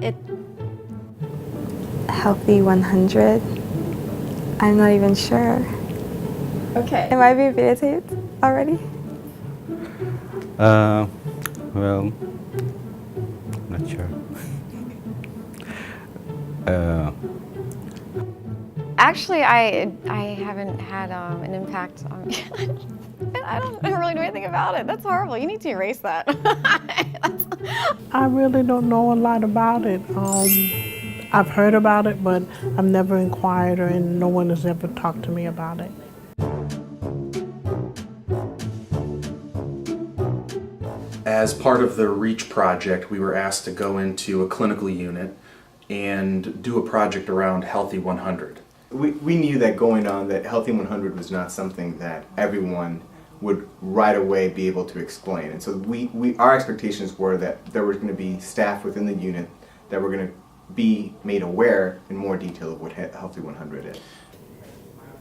It Healthy 100. I'm not even sure. okay. Am I being videotaped already? Well, I'm not sure. Actually, I haven't had an impact on me. I don't really know anything about it. That's horrible. You need to erase that. I really don't know a lot about it. I've heard about it, but I've never inquired and no one has ever talked to me about it. As part of the REACH project, we were asked to go into a clinical unit and do a project around Healthy 100. We knew that going on that Healthy 100 was not something that everyone would right away be able to explain. And so our expectations were that there was going to be staff within the unit that were going to be made aware in more detail of what Healthy 100 is.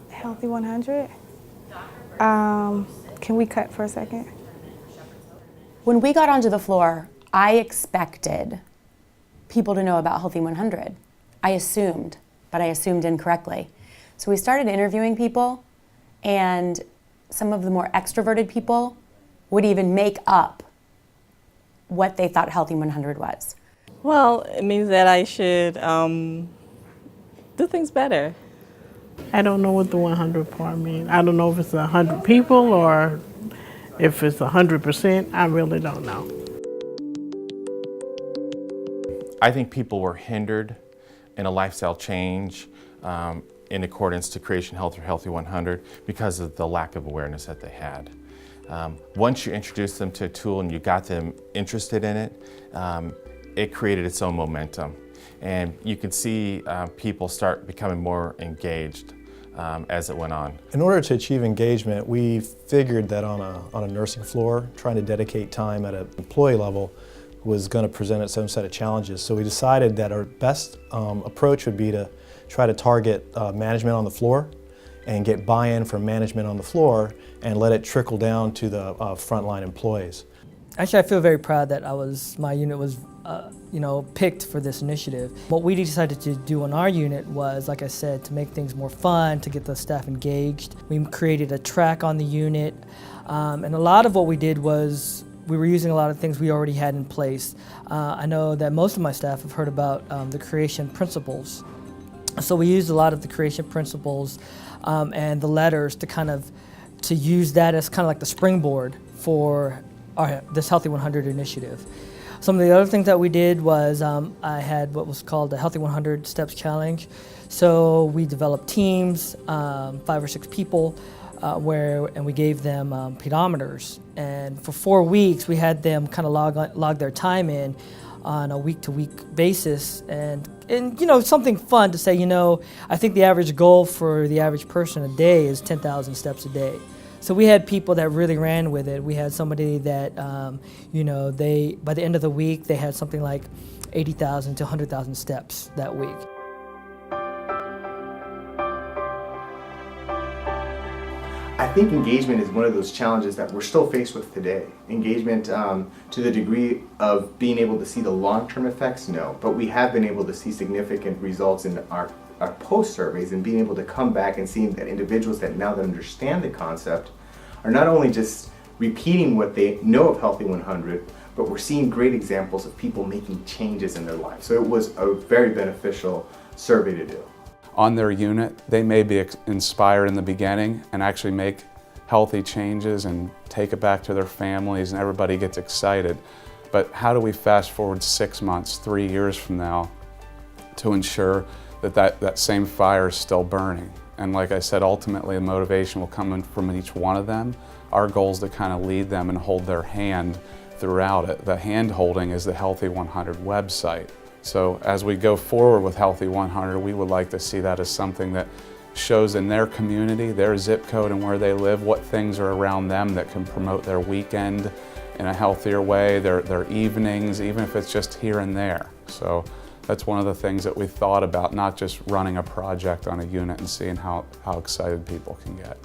Healthy 100? Can we cut for a second? When we got onto the floor, I expected people to know about Healthy 100. I assumed, but I assumed incorrectly. So we started interviewing people, and some of the more extroverted people would even make up what they thought Healthy 100 was. Well, it means that I should do things better. I don't know what the 100 part means. I don't know if it's 100 people or if it's 100%. I really don't know. I think people were hindered in a lifestyle change in accordance to Creation Health or Healthy 100 because of the lack of awareness that they had. Once you introduced them to a tool and you got them interested in it, it created its own momentum. And you could see people start becoming more engaged as it went on. In order to achieve engagement, we figured that on a nursing floor, trying to dedicate time at an employee level was going to present its own set of challenges. So we decided that our best approach would be to try to target management on the floor and get buy-in from management on the floor and let it trickle down to the frontline employees. Actually, I feel very proud that my unit was picked for this initiative. What we decided to do on our unit was, like I said, to make things more fun, to get the staff engaged. We created a track on the unit, and a lot of what we did was we were using a lot of things we already had in place. I know that most of my staff have heard about the creation principles. So we used a lot of the creation principles and the letters to use that as kind of like the springboard for this Healthy 100 initiative. Some of the other things that we did was I had what was called the Healthy 100 Steps Challenge. So we developed teams, 5 or 6 people, and we gave them pedometers. And for 4 weeks, we had them kind of log their time in on a week-to-week basis, and something fun to say. I think the average goal for the average person a day is 10,000 steps a day. So we had people that really ran with it. We had somebody that, by the end of the week, they had something like 80,000 to 100,000 steps that week. I think engagement is one of those challenges that we're still faced with today. Engagement to the degree of being able to see the long-term effects, no. But we have been able to see significant results in our post-surveys and being able to come back and seeing that individuals that now that understand the concept are not only just repeating what they know of Healthy 100, but we're seeing great examples of people making changes in their lives. So it was a very beneficial survey to do. On their unit, they may be inspired in the beginning and actually make healthy changes and take it back to their families and everybody gets excited. But how do we fast forward 6 months, 3 years from now to ensure that same fire is still burning? And like I said, ultimately the motivation will come in from each one of them. Our goal is to kind of lead them and hold their hand throughout it. The hand holding is the Healthy 100 website. So as we go forward with Healthy 100, we would like to see that as something that shows in their community, their zip code and where they live, what things are around them that can promote their weekend in a healthier way, their evenings, even if it's just here and there. So that's one of the things that we thought about, not just running a project on a unit and seeing how excited people can get.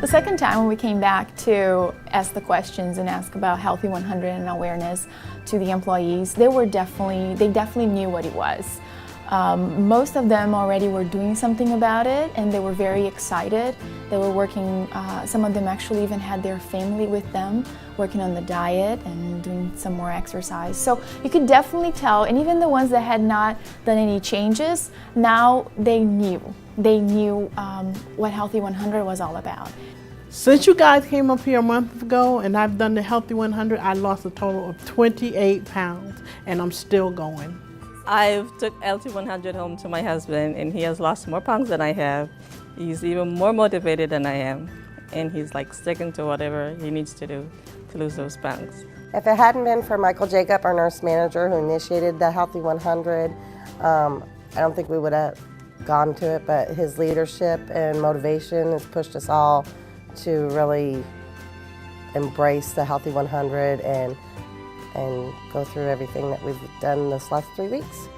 The second time when we came back to ask the questions and ask about Healthy 100 and awareness to the employees, they definitely knew what it was. Most of them already were doing something about it, and they were very excited. They were working, some of them actually even had their family with them, working on the diet and doing some more exercise. So you could definitely tell, and even the ones that had not done any changes, now they knew. They knew what Healthy 100 was all about. Since you guys came up here a month ago and I've done the Healthy 100, I lost a total of 28 pounds, and I'm still going. I've took Healthy 100 home to my husband, and he has lost more pounds than I have. He's even more motivated than I am, and he's like sticking to whatever he needs to do to lose those pounds. If it hadn't been for Michael Jacob, our nurse manager, who initiated the Healthy 100, I don't think we would have gone to it, but his leadership and motivation has pushed us all to really embrace the Healthy 100 and go through everything that we've done this last 3 weeks.